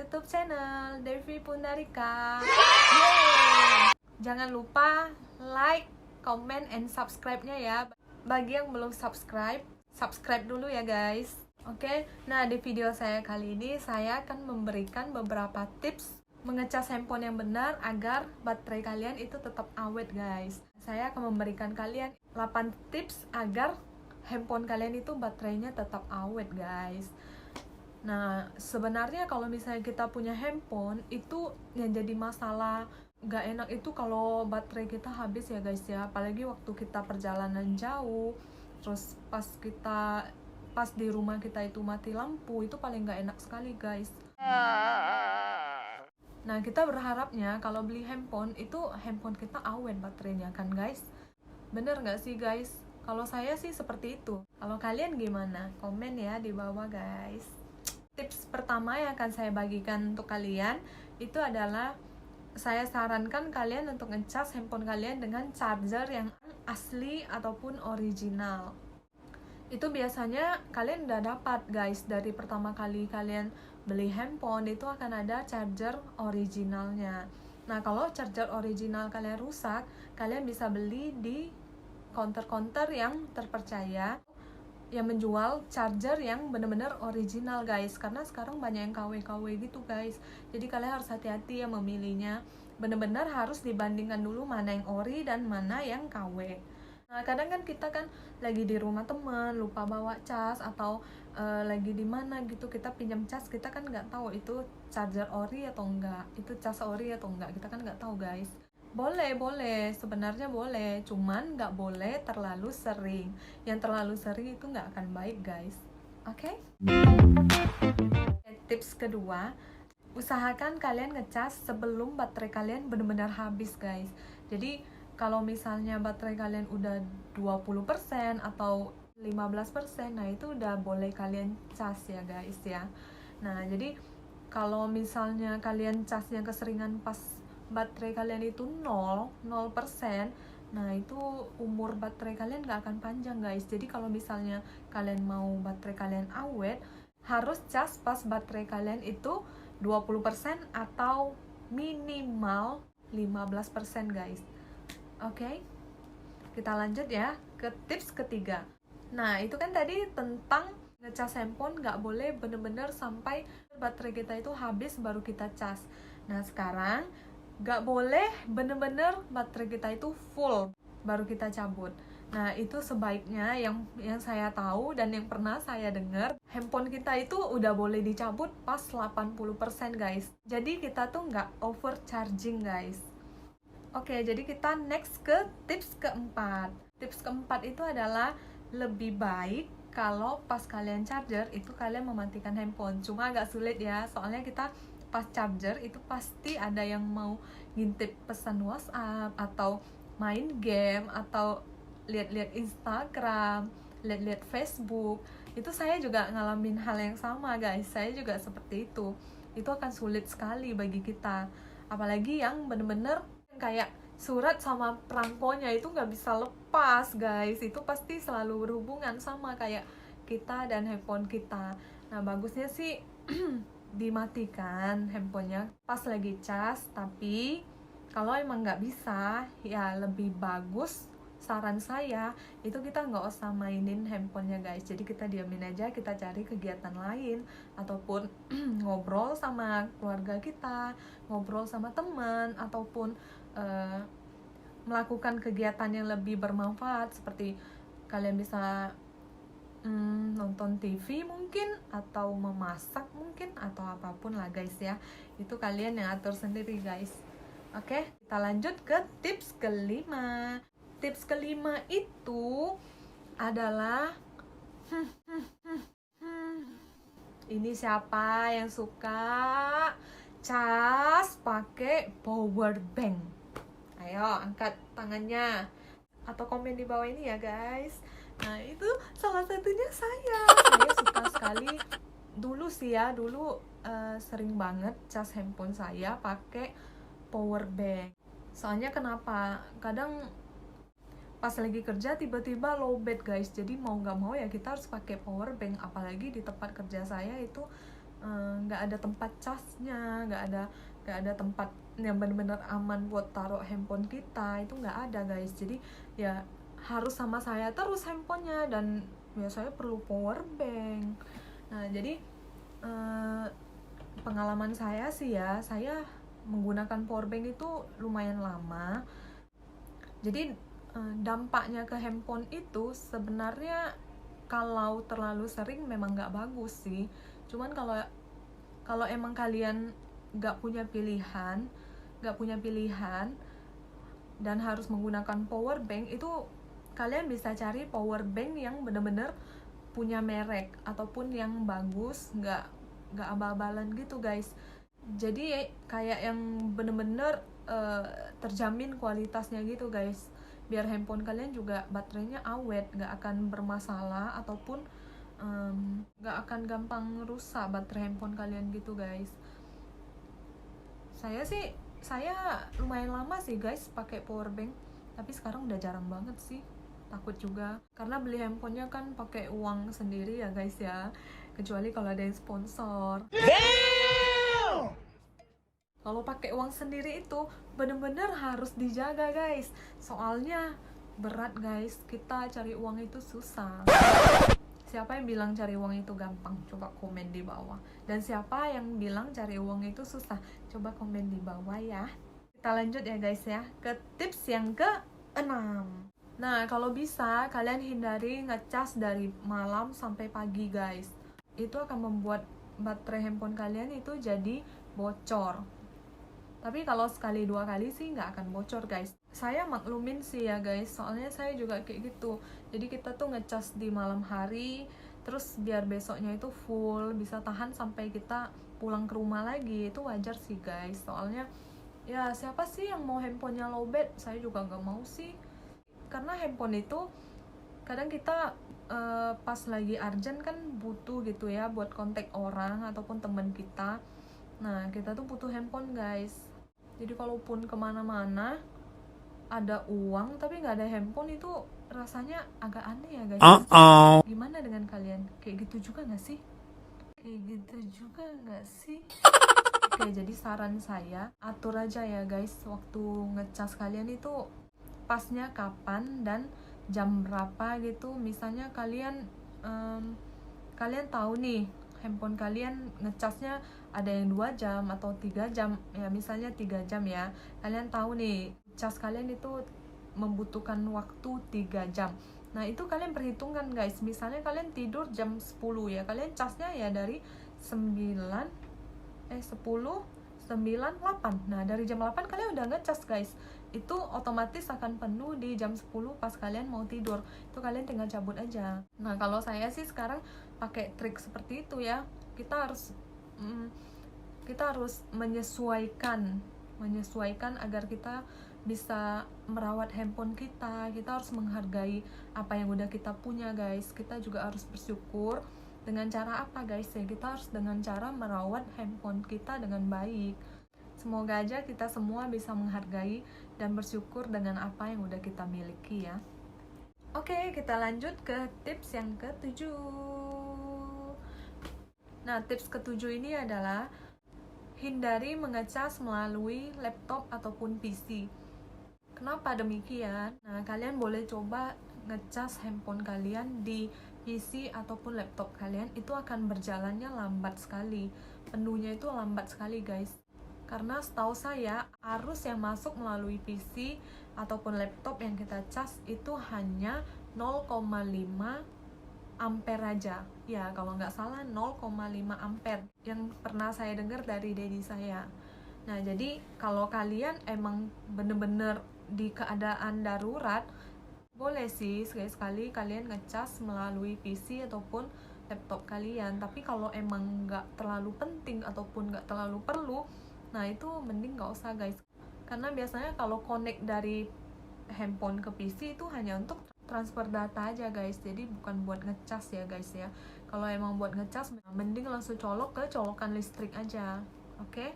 YouTube channel Devi Pundarika. Yeay! Jangan lupa like, comment, and subscribe-nya ya. Bagi yang belum subscribe, subscribe dulu ya guys. Oke, nah di video saya kali ini saya akan memberikan beberapa tips mengecas handphone yang benar agar baterai kalian itu tetap awet guys. Saya akan memberikan kalian 8 tips agar handphone kalian itu baterainya tetap awet guys. Nah, sebenarnya kalau misalnya kita punya handphone, itu yang jadi masalah gak enak itu kalau baterai kita habis ya guys ya. Apalagi waktu kita perjalanan jauh, terus pas di rumah kita itu mati lampu, itu paling gak enak sekali guys. Nah, kita berharapnya kalau beli handphone, itu handphone kita awet baterainya kan guys. Bener gak sih guys? Kalau saya sih seperti itu. Kalau kalian gimana? Komen ya di bawah guys. Tips pertama yang akan saya bagikan untuk kalian itu adalah saya sarankan kalian untuk ngecas handphone kalian dengan charger yang asli ataupun original. Itu biasanya kalian udah dapat guys, dari pertama kali kalian beli handphone itu akan ada charger originalnya. Nah, kalau charger original kalian rusak, kalian bisa beli di counter-counter yang terpercaya yang menjual charger yang bener-bener original guys, karena sekarang banyak yang KW-KW gitu guys. Jadi kalian harus hati-hati ya memilihnya, bener-bener harus dibandingkan dulu mana yang ori dan mana yang KW. Nah, kadang kan kita kan lagi di rumah teman lupa bawa cas, atau lagi di mana gitu kita pinjam cas, kita kan nggak tahu itu charger ori atau enggak, itu cas ori atau enggak, kita kan nggak tahu guys. Boleh, sebenarnya boleh, cuman nggak boleh terlalu sering. Yang terlalu sering itu nggak akan baik guys. Oke? Tips kedua, usahakan kalian ngecas sebelum baterai kalian benar-benar habis guys. Jadi kalau misalnya baterai kalian udah 20% atau 15%, nah itu udah boleh kalian cas ya guys ya. Nah, jadi kalau misalnya kalian casnya keseringan pas baterai kalian itu 0%, nah itu umur baterai kalian gak akan panjang guys. Jadi kalau misalnya kalian mau baterai kalian awet, harus cas pas baterai kalian itu 20% atau minimal 15% guys. Oke, kita lanjut ya ke tips ketiga. Nah, itu kan tadi tentang ngecas handphone gak boleh bener-bener sampai baterai kita itu habis baru kita cas. Nah, sekarang gak boleh bener-bener baterai kita itu full baru kita cabut. Nah, itu sebaiknya yang saya tahu dan yang pernah saya dengar, handphone kita itu udah boleh dicabut pas 80% guys. Jadi kita tuh gak overcharging guys. Oke, jadi kita next ke tips keempat. Tips keempat itu adalah lebih baik kalau pas kalian charger itu kalian mematikan handphone. Cuma agak sulit ya, soalnya kita pas charger itu pasti ada yang mau ngintip pesan WhatsApp atau main game atau lihat-lihat Instagram, lihat-lihat Facebook. Itu saya juga ngalamin hal yang sama guys. Saya juga seperti itu. Itu akan sulit sekali bagi kita. Apalagi yang bener-bener kayak surat sama perangkonya itu nggak bisa lepas guys. Itu pasti selalu berhubungan sama kayak kita dan handphone kita. Nah, bagusnya sih dimatikan handphonenya pas lagi cas. Tapi kalau emang nggak bisa, ya lebih bagus, saran saya itu kita nggak usah mainin handphonenya guys. Jadi kita diamin aja, kita cari kegiatan lain, ataupun ngobrol sama keluarga kita, ngobrol sama teman, ataupun melakukan kegiatan yang lebih bermanfaat, seperti kalian bisa nonton TV mungkin, atau memasak mungkin, atau apapun lah guys ya. Itu kalian yang atur sendiri guys. Oke, kita lanjut ke tips kelima. Tips kelima itu adalah ini siapa yang suka cas pakai power bank? Ayo angkat tangannya atau komen di bawah ini ya guys. Nah, itu salah satunya saya suka sekali. Dulu sih ya, sering banget cas handphone saya pakai power bank. Soalnya kenapa? Kadang pas lagi kerja tiba-tiba lowbat guys. Jadi mau nggak mau ya kita harus pakai power bank. Apalagi di tempat kerja saya itu nggak ada tempat casnya, nggak ada tempat yang benar-benar aman buat taruh handphone kita, itu nggak ada guys. Jadi ya harus sama saya terus handphonenya, dan ya saya perlu power bank. Nah jadi pengalaman saya sih ya, saya menggunakan power bank itu lumayan lama. Jadi dampaknya ke handphone itu sebenarnya kalau terlalu sering memang nggak bagus sih. Cuman kalau emang kalian nggak punya pilihan dan harus menggunakan power bank, itu kalian bisa cari power bank yang bener-bener punya merek ataupun yang bagus, nggak abal-abalan gitu guys. Jadi kayak yang bener-bener terjamin kualitasnya gitu guys, biar handphone kalian juga baterainya awet, nggak akan bermasalah ataupun nggak akan gampang rusak baterai handphone kalian gitu guys. Saya lumayan lama sih guys pakai power bank, tapi sekarang udah jarang banget sih. Takut juga karena beli handphonenya kan pakai uang sendiri ya guys ya, kecuali kalau ada yang sponsor. Kalau pakai uang sendiri itu bener-bener harus dijaga guys, soalnya berat guys, kita cari uang itu susah. Siapa yang bilang cari uang itu gampang? Coba komen di bawah. Dan siapa yang bilang cari uang itu susah? Coba komen di bawah ya. Kita lanjut ya guys ya, ke tips yang ke-6. Nah, kalau bisa kalian hindari ngecas dari malam sampai pagi guys. Itu akan membuat baterai handphone kalian itu jadi bocor. Tapi kalau sekali dua kali sih nggak akan bocor guys. Saya maklumin sih ya guys, soalnya saya juga kayak gitu. Jadi kita tuh ngecas di malam hari, terus biar besoknya itu full, bisa tahan sampai kita pulang ke rumah lagi. Itu wajar sih guys, soalnya ya siapa sih yang mau handphonenya lowbat? Saya juga nggak mau sih, karena handphone itu kadang kita pas lagi urgent kan butuh gitu ya buat kontak orang ataupun teman kita. Nah kita tuh butuh handphone guys. Jadi kalaupun kemana-mana ada uang tapi nggak ada handphone, itu rasanya agak aneh ya guys. Gimana dengan kalian? Kayak gitu juga nggak sih? Oke, jadi saran saya atur aja ya guys waktu ngecas kalian itu pasnya kapan dan jam berapa gitu. Misalnya kalian tahu nih handphone kalian ngecasnya ada yang 2 jam atau 3 jam ya, misalnya 3 jam ya, kalian tahu nih cas kalian itu membutuhkan waktu 3 jam. Nah itu kalian perhitungkan guys, misalnya kalian tidur jam 10 ya, kalian casnya ya dari 10, 9, 8. Nah dari jam 8 kalian udah ngecas guys, itu otomatis akan penuh di jam 10 pas kalian mau tidur. Itu kalian tinggal cabut aja. Nah kalau saya sih sekarang pakai trik seperti itu ya. Kita harus menyesuaikan agar kita bisa merawat handphone kita. Kita harus menghargai apa yang udah kita punya guys. Kita juga harus bersyukur. Dengan cara apa guys ya? Kita harus dengan cara merawat handphone kita dengan baik. Semoga aja kita semua bisa menghargai dan bersyukur dengan apa yang udah kita miliki ya. Oke, kita lanjut ke tips yang ke-7. Nah, tips ke-7 ini adalah hindari mengecas melalui laptop ataupun PC. Kenapa demikian? Nah, kalian boleh coba ngecas handphone kalian di PC ataupun laptop kalian, itu akan berjalannya lambat sekali. Penuhnya itu lambat sekali guys. Karena setahu saya arus yang masuk melalui PC ataupun laptop yang kita cas itu hanya 0,5 ampere aja ya, kalau nggak salah 0,5 ampere yang pernah saya dengar dari daddy saya. Nah jadi kalau kalian emang bener-bener di keadaan darurat, boleh sih sekali-sekali kalian ngecas melalui PC ataupun laptop kalian. Tapi kalau emang nggak terlalu penting ataupun nggak terlalu perlu, nah itu mending nggak usah guys. Karena biasanya kalau connect dari handphone ke PC itu hanya untuk transfer data aja guys, jadi bukan buat ngecas ya guys ya. Kalau emang buat ngecas, mending langsung colok ke colokan listrik aja. Oke?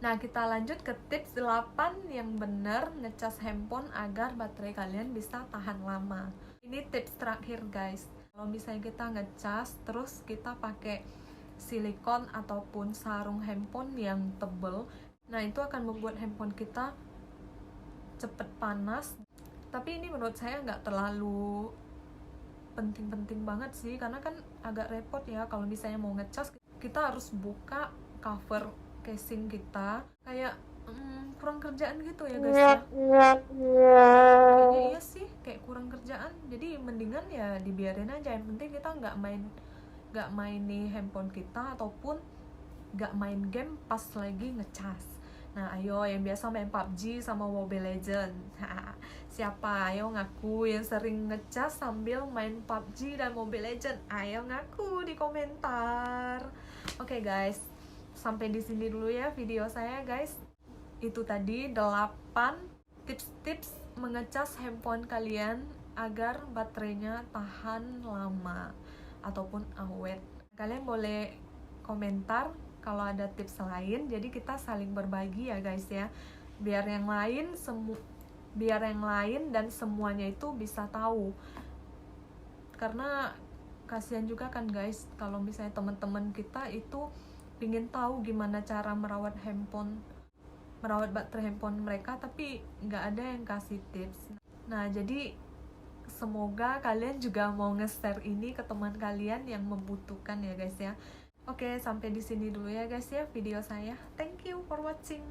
Nah kita lanjut ke tips 8 yang bener ngecas handphone agar baterai kalian bisa tahan lama. Ini tips terakhir guys. Kalau misalnya kita ngecas terus kita pakai silikon ataupun sarung handphone yang tebal. Nah, itu akan membuat handphone kita cepet panas. Tapi ini menurut saya nggak terlalu penting-penting banget sih, karena kan agak repot ya kalau misalnya mau ngecas, kita harus buka cover casing kita, kayak kurang kerjaan gitu ya guys ya. Kayaknya iya sih, kayak kurang kerjaan. Jadi mendingan ya dibiarin aja, yang penting kita nggak main nih handphone kita, ataupun nggak main game pas lagi ngecas. Nah, ayo yang biasa main PUBG sama Mobile Legend, siapa? Ayo ngaku yang sering ngecas sambil main PUBG dan Mobile Legend. Ayo ngaku di komentar. Oke guys, sampai di sini dulu ya video saya guys. Itu tadi 8 tips-tips mengecas handphone kalian agar baterainya tahan lama ataupun awet. Kalian boleh komentar kalau ada tips lain, jadi kita saling berbagi ya guys ya, biar yang lain dan semuanya itu bisa tahu. Karena kasihan juga kan guys kalau misalnya teman-teman kita itu ingin tahu gimana cara merawat baterai handphone mereka, tapi nggak ada yang kasih tips. Nah, jadi semoga kalian juga mau nge-share ini ke teman kalian yang membutuhkan ya guys ya. Oke, sampai di sini dulu ya guys ya video saya. Thank you for watching.